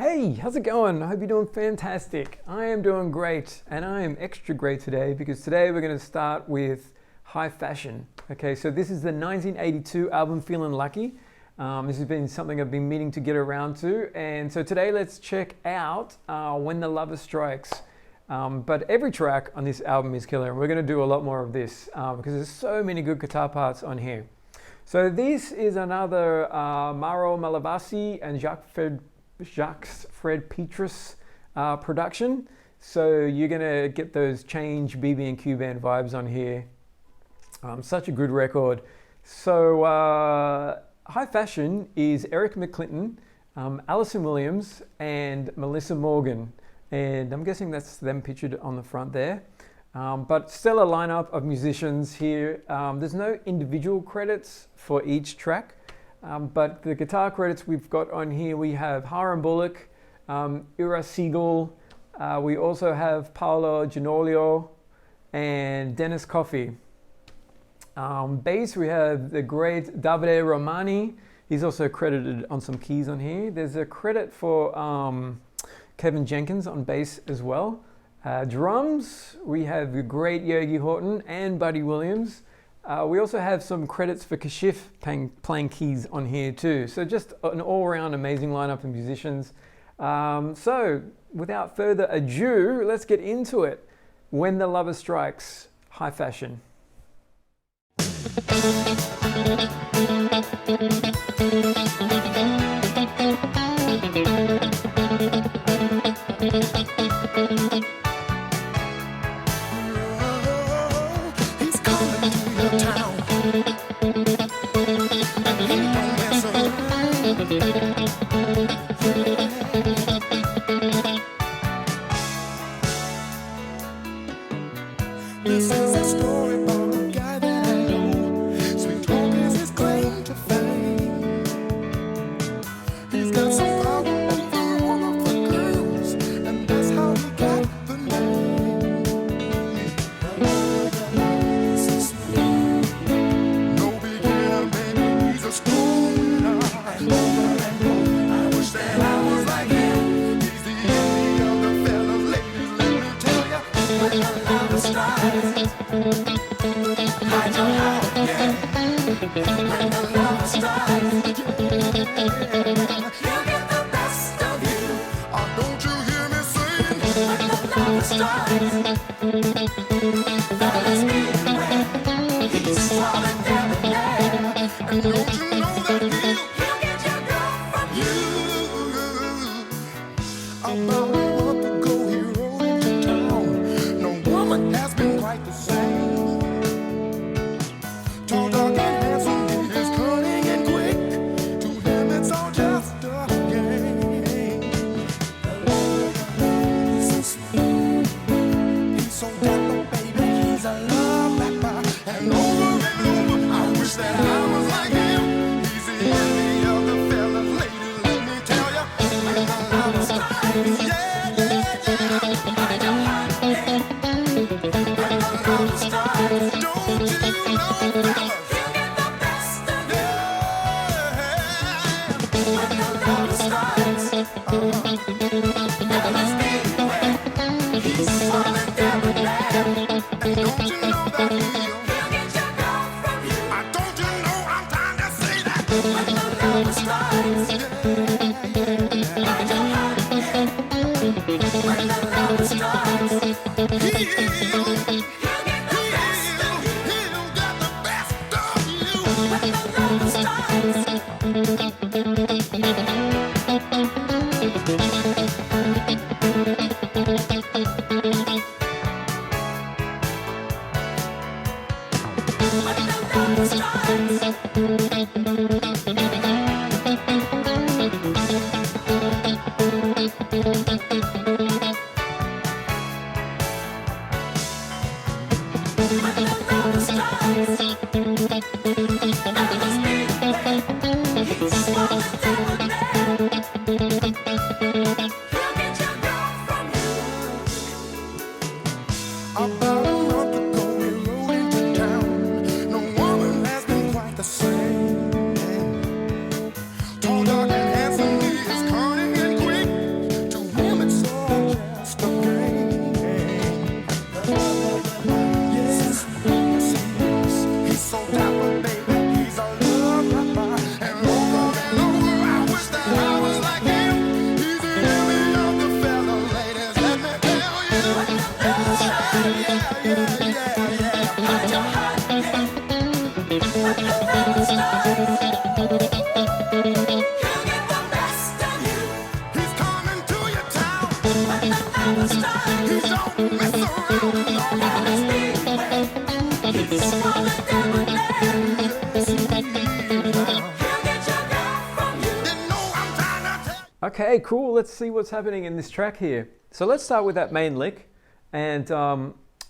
Hey, how's it going? I hope you're doing fantastic. I am doing great, and I am extra great today because today we're going to start with high fashion. Okay, so this is the 1982 album Feelin Lucky. This has been something I've been meaning to get around to, and so today let's check out When the Lover Strikes. But every track on this album is killer, and we're going to do a lot more of this because there's so many good guitar parts on here. So this is another Mauro Malavasi and Jacques Fred Petrus production. So you're gonna get those Change BB&Q band vibes on here. Such a good record. So High Fashion is Eric McClinton, Alison Williams, and Melissa Morgan. And I'm guessing that's them pictured on the front there. But still a lineup of musicians here. There's no individual credits for each track. But the guitar credits we've got on here, we have Hiram Bullock, Ira Siegel, we also have Paulo, Gianolio, and Dennis Coffey. Bass, we have the great Davide Romani. He's also credited on some keys on here. There's a credit for Kevin Jenkins on bass as well. Drums, we have the great Yogi Horton and Buddy Williams. We also have some credits for Kashif playing keys on here too. So just an all-around amazing lineup of musicians. So without further ado, let's get into it. When the Lover Strikes, High Fashion. This is a story about a guy that I know. Sweet talk is his claim to fame. He's got some power over all of the girls, and that's how he got the name. He's so sweet. No beginner, baby, he's a stoner. Over and over, I wish that I was like him. He's the envy of the fellas, ladies, let me tell ya. When the lover strikes, hide your heart, yeah. When the lover strikes, yeah. He'll get the best of you. Oh, don't you hear me sing? When the lover strikes, fellas beware. He's falling down the there. And don't you know that he'll get your girl from you. About a month ago, he rode into town. No woman has been quite the same. Tall, dark, and handsome, he is cunning and quick. To him, it's all just a game. He's so sweet. He's so dapper, baby. He's a love rapper. And over, I wish that I was like him. He's the envy of the fellas, ladies, let me tell ya. When the lover strikes, yeah, yeah, yeah. Hide your heart, yeah. When the lover strikes, don't you know, fellas? He'll get the best of you. Yeah. When the lover strikes, fellas beware. He's falling down the there. And don't you know that he'll get your girl from you. Don't you know I'm trying to say that? When the lover strikes, yeah. Hide your heart, yeah. When the lover strikes, he'll get the best of you. He'll get the best of you. When the lover strikes. When the lover strikes. When the lover strikes, fellas beware. He's falling down the there. He'll get your girl from you. About a month ago, we rode into town. No woman has been quite the same. Tall, dark, and handsome, he is cunning and quick. He don't mess around. Okay, cool. Let's see what's happening in this track here. So let's start with that main lick, and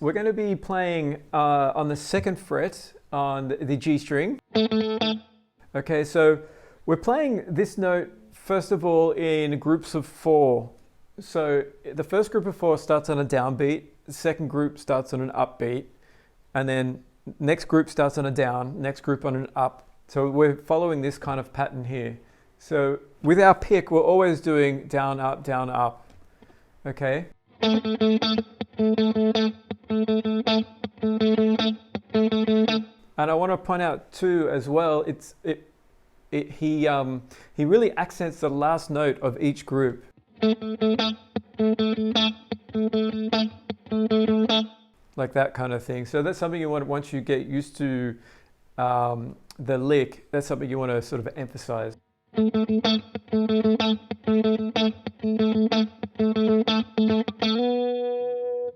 we're going to be playing on the 2nd fret on the G string. Okay, so we're playing this note first of all in groups of 4. So the first group of 4 starts on a downbeat, the second group starts on an upbeat, and then next group starts on a down, next group on an up. So we're following this kind of pattern here. So with our pick, we're always doing down, up, okay? And I want to point out too as well, he really accents the last note of each group. Like that kind of thing. So that's something you want, once you get used to the lick, that's something you want to sort of emphasize.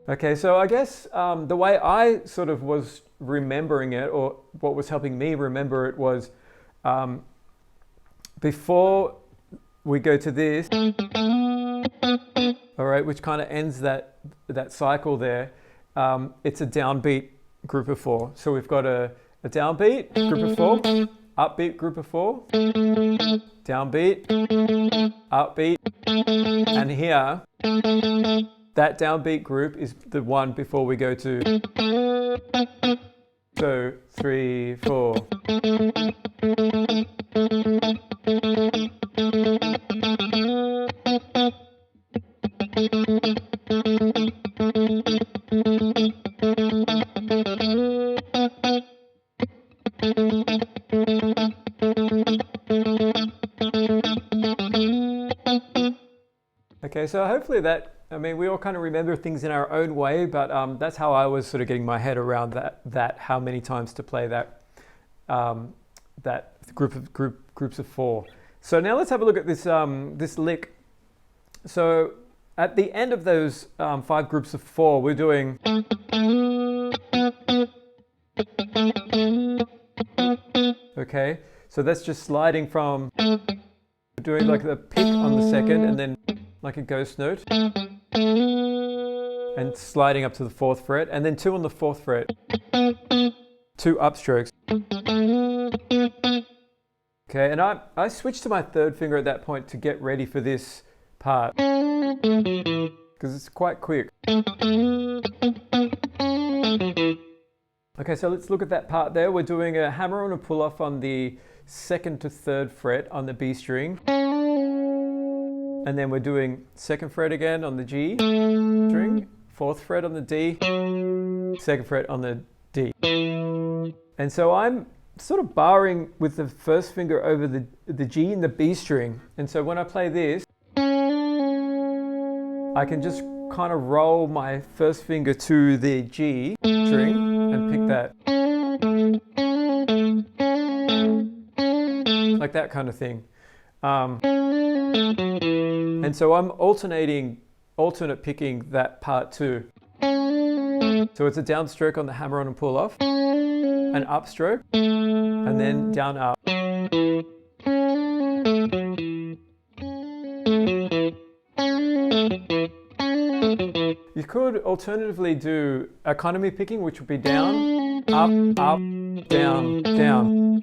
Okay, so I guess the way I sort of was remembering it, or what was helping me remember it, was before we go to this, all right, which kind of ends that cycle there, it's a downbeat group of 4. So we've got a downbeat group of 4, upbeat group of 4, downbeat, upbeat, and here, that downbeat group is the one before we go to, so 3, 4. Okay, so hopefully that, I mean, we all kind of remember things in our own way, but that's how I was sort of getting my head around that how many times to play that groups of 4. So now let's have a look at this this lick. So at the end of those 5 groups of 4, we're doing. Okay, so that's just sliding from, doing like the pick on the 2nd and then like a ghost note, and sliding up to the 4th fret, and then 2 on the 4th fret, 2 upstrokes. Okay, and I switched to my 3rd finger at that point to get ready for this part, because it's quite quick. Okay, so let's look at that part there. We're doing a hammer on a pull-off on the 2nd to 3rd fret on the B string. And then we're doing 2nd fret again on the G string, 4th fret on the D, 2nd fret on the D. And so I'm sort of barring with the 1st finger over the G and the B string. And so when I play this, I can just kind of roll my 1st finger to the G string and pick that. Like that kind of thing. And so I'm alternate picking that part too. So it's a downstroke on the hammer on and pull off, an upstroke, and then down up. You could alternatively do economy picking, which would be down, up, down, down.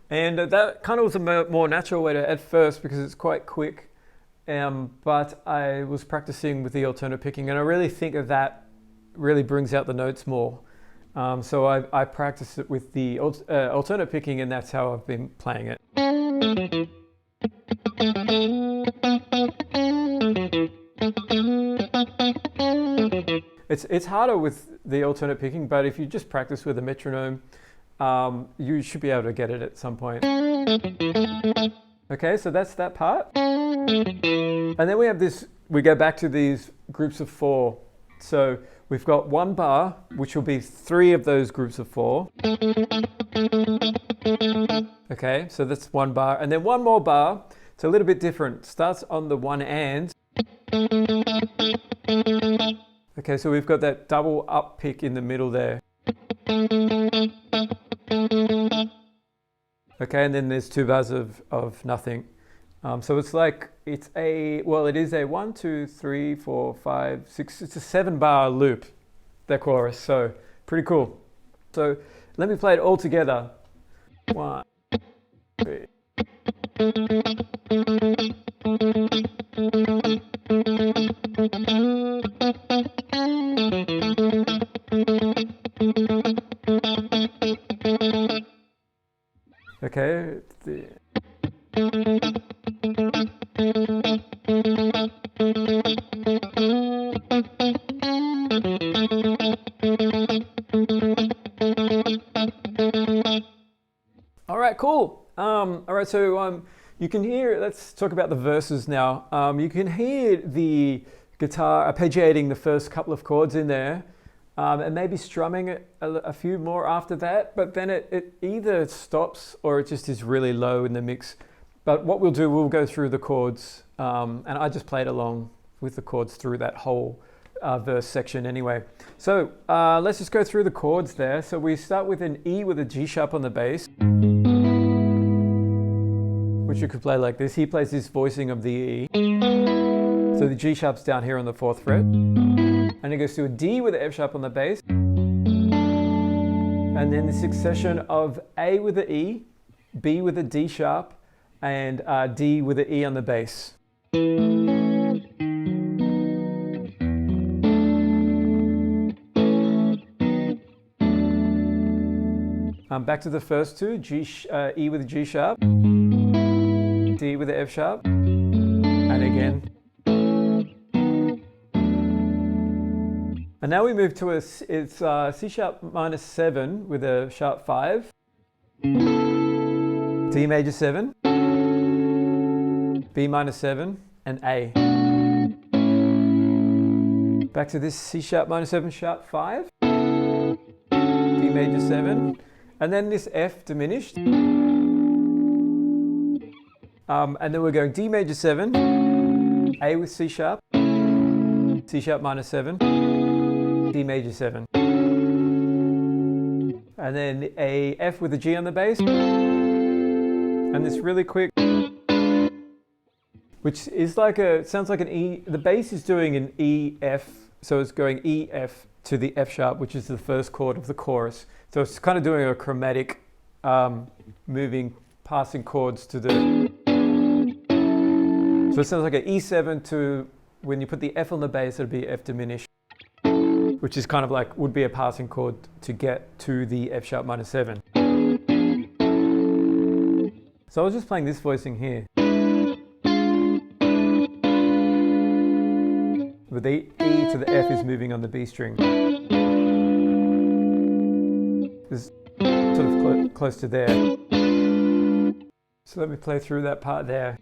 And that kind of was a more natural way to at first, because it's quite quick. But I was practicing with the alternate picking, and I really think that really brings out the notes more. So I practiced it with the alternate picking, and that's how I've been playing it. It's harder with the alternate picking, but if you just practice with a metronome, you should be able to get it at some point. Okay, so that's that part. And then we have this, we go back to these groups of 4. So we've got 1 bar, which will be 3 of those groups of 4. Okay, so that's 1 bar. And then 1 more bar. It's a little bit different. Starts on the 1 and, Okay, so we've got that double up pick in the middle there. Okay, and then there's 2 bars of nothing. So it's like, it is a 1, 2, 3, 4, 5, 6, it's a 7-bar loop, that chorus, so pretty cool. So let me play it all together. 1, 3. Okay. All right, cool. All right, so you can hear, let's talk about the verses now. You can hear the guitar arpeggiating the first couple of chords in there, and maybe strumming a few more after that, but then it either stops or it just is really low in the mix. But what we'll do, we'll go through the chords, and I just played along with the chords through that whole verse section anyway. So let's just go through the chords there. So we start with an E with a G sharp on the bass, which you could play like this. He plays this voicing of the E. So the G sharp's down here on the 4th fret. And it goes to a D with an F sharp on the bass. And then the succession of A with the E, B with a D sharp, and D with an E on the bass. Back to the first two, E with a G sharp, D with the F sharp, and again. And now we move to it's C sharp minus 7 with a sharp 5, D major 7, B minus 7, and A. Back to this C sharp minus 7 sharp 5, D major 7, and then this F diminished. And then we're going D major 7, A with C sharp minus 7, D major 7. And then a F with a G on the bass. And this really quick, which is like sounds like an E. The bass is doing an E, F, so it's going E, F to the F sharp, which is the first chord of the chorus. So it's kind of doing a chromatic, passing chords to the. So it sounds like an E7 to, when you put the F on the bass, it'll be F diminished, which is kind of like, would be a passing chord to get to the F sharp minus 7. So I was just playing this voicing here. But the E to the F is moving on the B string. It's sort of close to there. So let me play through that part there.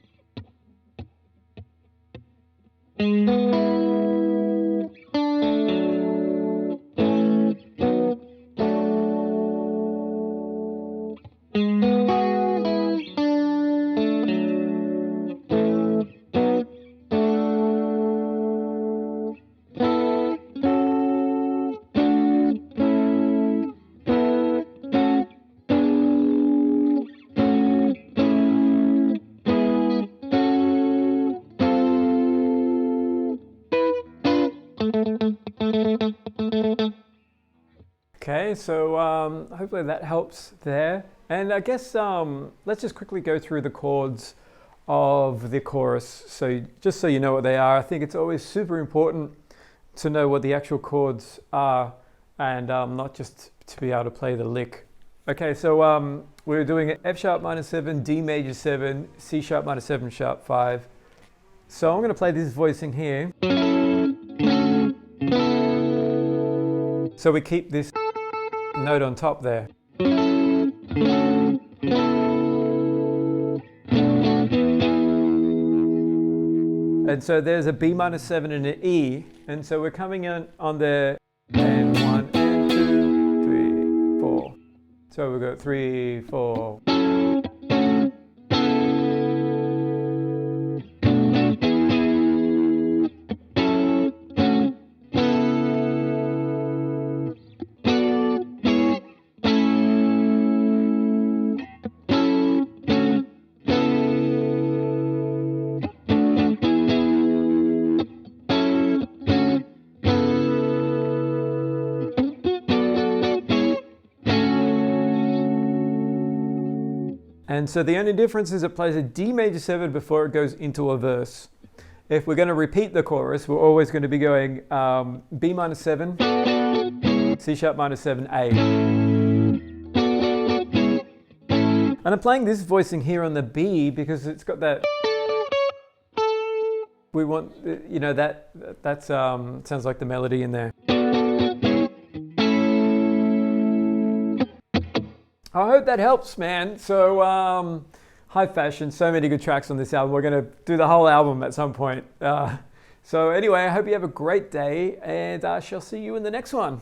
Okay, so hopefully that helps there. And I guess let's just quickly go through the chords of the chorus. So just so you know what they are, I think it's always super important to know what the actual chords are and not just to be able to play the lick. Okay, so we're doing F sharp minus 7, D major 7, C sharp minus 7, sharp 5. So I'm going to play this voicing here. So we keep this note on top there. And so there's a B minus 7 and an E, and so we're coming in on the and 1 and 2, 3, 4. So we go 3, 4. And so the only difference is it plays a D major 7 before it goes into a verse. If we're going to repeat the chorus, we're always going to be going B minor 7, C sharp minor 7, A. And I'm playing this voicing here on the B because it's got that. We want, you know, that sounds like the melody in there. I hope that helps, man. So, High Fashion, so many good tracks on this album. We're going to do the whole album at some point. So anyway, I hope you have a great day, and I shall see you in the next one.